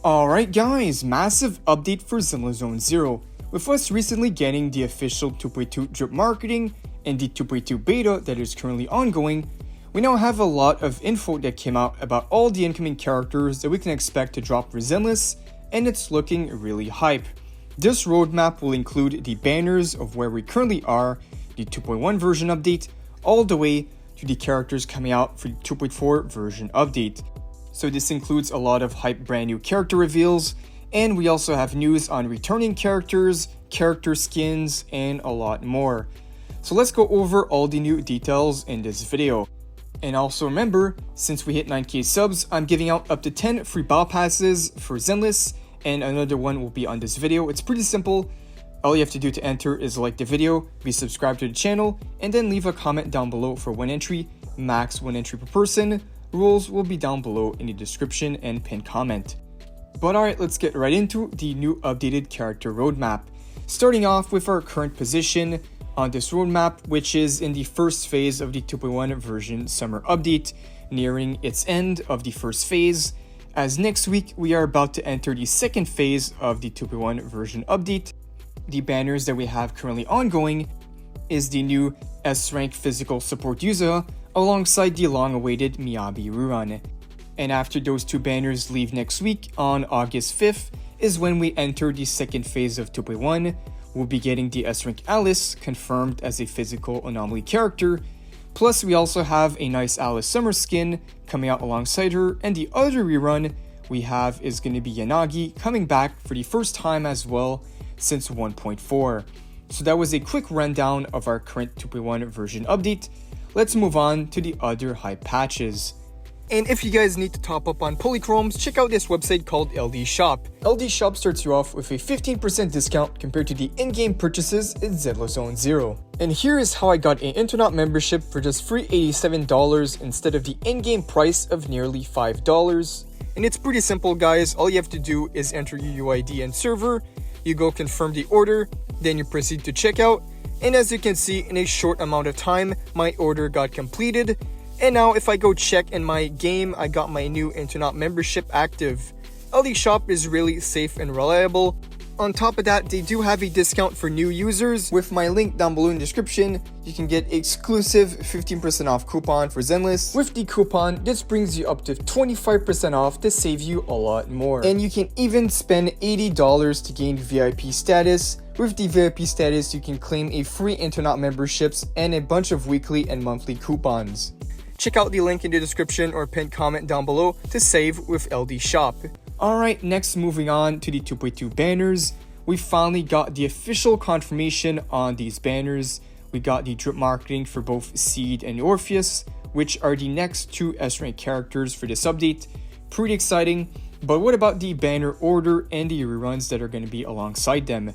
Alright guys, massive update for Zenless Zone 0. With us recently getting the official 2.2 drip marketing and the 2.2 beta that is currently ongoing, we now have a lot of info that came out about all the incoming characters that we can expect to drop for Zenless, and it's looking really hype. This roadmap will include the banners of where we currently are, the 2.1 version update, all the way to the characters coming out for the 2.4 version update. So this includes a lot of hype brand new character reveals, and we also have news on returning characters, character skins, and a lot more. So let's go over all the new details in this video. And also remember, since we hit 9k subs, I'm giving out up to 10 free battle passes for Zenless, and another one will be on this video. It's pretty simple. All you have to do to enter is like the video, be subscribed to the channel, and then leave a comment down below for one entry, max one entry per person. Rules will be down below in the description and pinned comment. But alright, let's get right into the new updated character roadmap. Starting off with our current position on this roadmap, which is in the first phase of the 2.1 version summer update, nearing its end of the first phase, as next week we are about to enter the second phase of the 2.1 version update. The banners that we have currently ongoing is the new S-rank physical support user alongside the long-awaited Miyabi rerun. And after those two banners leave next week on August 5th is when we enter the second phase of 2.1. We'll be getting the S-rank Alice confirmed as a physical anomaly character, plus we also have a nice Alice summer skin coming out alongside her, and the other rerun we have is going to be Yanagi coming back for the first time as well since 1.4. So that was a quick rundown of our current 2.1 version update. Let's move on to the other hype patches. And if you guys need to top up on polychromes, check out this website called LD Shop. LD Shop starts you off with a 15% discount compared to the in-game purchases in Zenless Zone 0. And here is how I got an internet membership for just free $87 instead of the in-game price of nearly $5. And it's pretty simple guys, all you have to do is enter your UID and server, you go confirm the order, then you proceed to checkout, and as you can see, in a short amount of time, my order got completed. And now if I go check in my game, I got my new internet membership active. LD Shop is really safe and reliable. On top of that, they do have a discount for new users. With my link down below in the description, you can get exclusive 15% off coupon for Zenless. With the coupon, this brings you up to 25% off to save you a lot more. And you can even spend $80 to gain VIP status. With the VIP status, you can claim a free internet memberships and a bunch of weekly and monthly coupons. Check out the link in the description or pinned comment down below to save with LD Shop. Alright, next moving on to the 2.2 banners. We finally got the official confirmation on these banners. We got the drip marketing for both Seed and Orpheus, which are the next two S-rank characters for this update. Pretty exciting, but what about the banner order and the reruns that are going to be alongside them?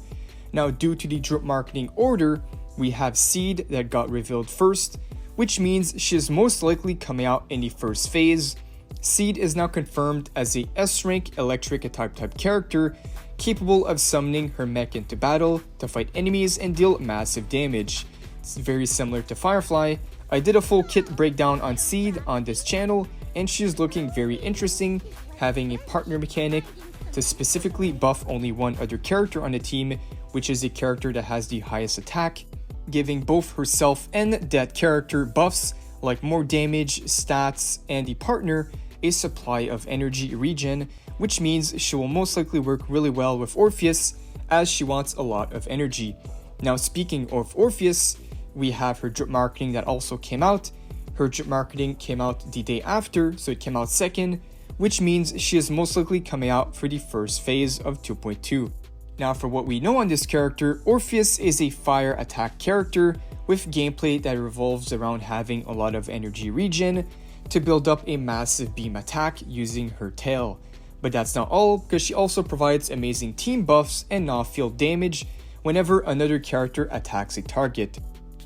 Now, due to the drip marketing order, we have Seed that got revealed first, which means she is most likely coming out in the first phase. Seed is now confirmed as a S-rank electric type character, capable of summoning her mech into battle to fight enemies and deal massive damage. It's very similar to Firefly. I did a full kit breakdown on Seed on this channel, and she's looking very interesting, having a partner mechanic to specifically buff only one other character on the team, which is a character that has the highest attack, giving both herself and that character buffs like more damage, stats, and the partner a supply of energy regen, which means she will most likely work really well with Orpheus as she wants a lot of energy. Now speaking of Orpheus, we have her drip marketing that also came out. Her drip marketing came out the day after, so it came out second, which means she is most likely coming out for the first phase of 2.2. Now for what we know on this character, Orpheus is a fire attack character with gameplay that revolves around having a lot of energy regen to build up a massive beam attack using her tail. But that's not all, because she also provides amazing team buffs and non-field damage whenever another character attacks a target.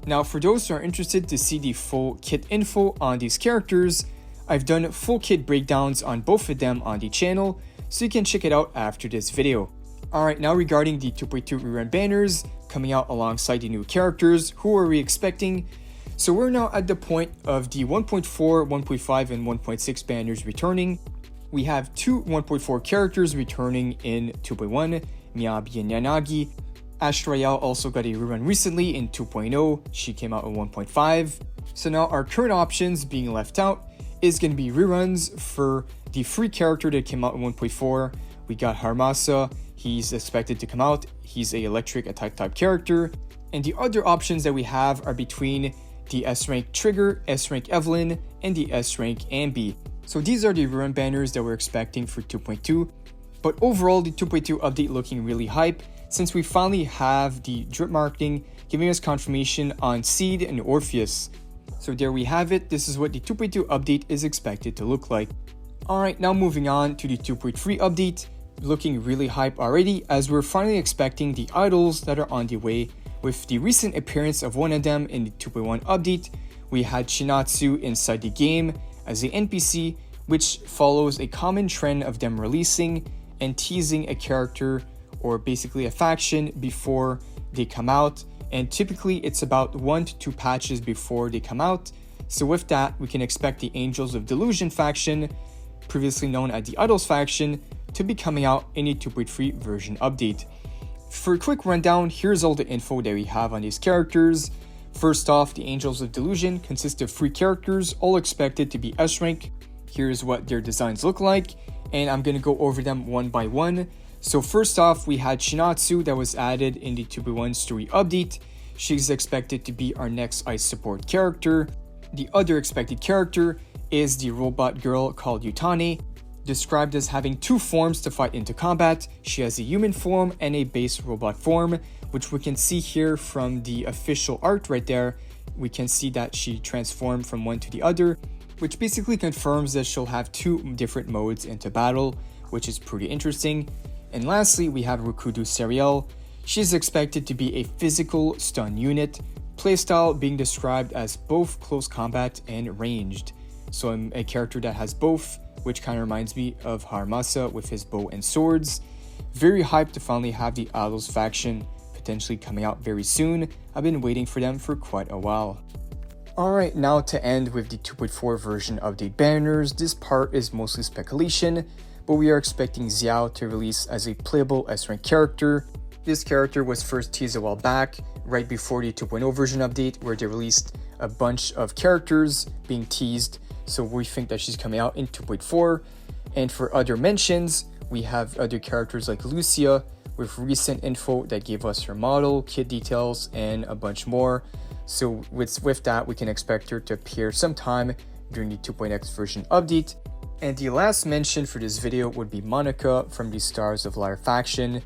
Now for those who are interested to see the full kit info on these characters, I've done full kit breakdowns on both of them on the channel, so you can check it out after this video. Alright, now regarding the 2.2 rerun banners coming out alongside the new characters, who are we expecting? So we're now at the point of the 1.4, 1.5, and 1.6 banners returning. We have two 1.4 characters returning in 2.1, Miyabi and Yanagi. Astrayal also got a rerun recently in 2.0, she came out in 1.5. So now our current options being left out is going to be reruns for the free character that came out in 1.4. We got Harmasa, he's expected to come out, he's a electric attack type character. And the other options that we have are between the S-Rank Trigger, S-Rank Evelyn, and the S-Rank Ambi. So these are the rerun banners that we're expecting for 2.2. But overall, the 2.2 update looking really hype, since we finally have the drip marketing giving us confirmation on Seed and Orpheus. So there we have it, this is what the 2.2 update is expected to look like. Alright, now moving on to the 2.3 update, looking really hype already as we're finally expecting the idols that are on the way. With the recent appearance of one of them in the 2.1 update, we had Shinatsu inside the game as an NPC, which follows a common trend of them releasing and teasing a character or basically a faction before they come out, and typically it's about 1 to 2 patches before they come out. So with that, we can expect the Angels of Delusion faction, previously known as the Idols faction, to be coming out in a 2.3 version update. For a quick rundown, here's all the info that we have on these characters. First off, the Angels of Delusion consist of 3 characters, all expected to be S-Rank. Here's what their designs look like, and I'm gonna go over them one by one. So first off, we had Shinatsu that was added in the 2.1 story update. She's expected to be our next ice support character. The other expected character is the robot girl called Yutane, described as having 2 forms to fight into combat. She has a human form and a base robot form, which we can see here from the official art right there. We can see that she transformed from one to the other, which basically confirms that she'll have 2 different modes into battle, which is pretty interesting. And lastly, we have Rukudu Serial. She's expected to be a physical stun unit, playstyle being described as both close combat and ranged. So I'm a character that has both, which kind of reminds me of Harmasa with his bow and swords. Very hyped to finally have the Idols faction potentially coming out very soon. I've been waiting for them for quite a while. Alright, now to end with the 2.4 version update banners. This part is mostly speculation, but we are expecting Xiao to release as a playable S-Rank character. This character was first teased a while back, right before the 2.0 version update, where they released a bunch of characters being teased, so we think that she's coming out in 2.4. And for other mentions, we have other characters like Lucia, with recent info that gave us her model, kit details, and a bunch more. So with that, we can expect her to appear sometime during the 2.x version update. And the last mention for this video would be Monica from the Stars of Lyre faction.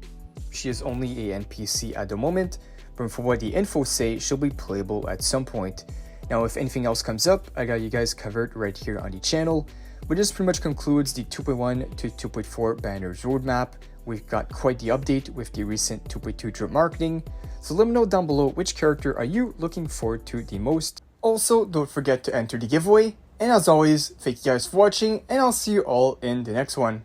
She is only a NPC at the moment, but from what the info say, she'll be playable at some point. Now, if anything else comes up, I got you guys covered right here on the channel. But this pretty much concludes the 2.1 to 2.4 banners roadmap. We've got quite the update with the recent 2.2 drip marketing. So let me know down below which character are you looking forward to the most. Also, don't forget to enter the giveaway. And as always, thank you guys for watching, and I'll see you all in the next one.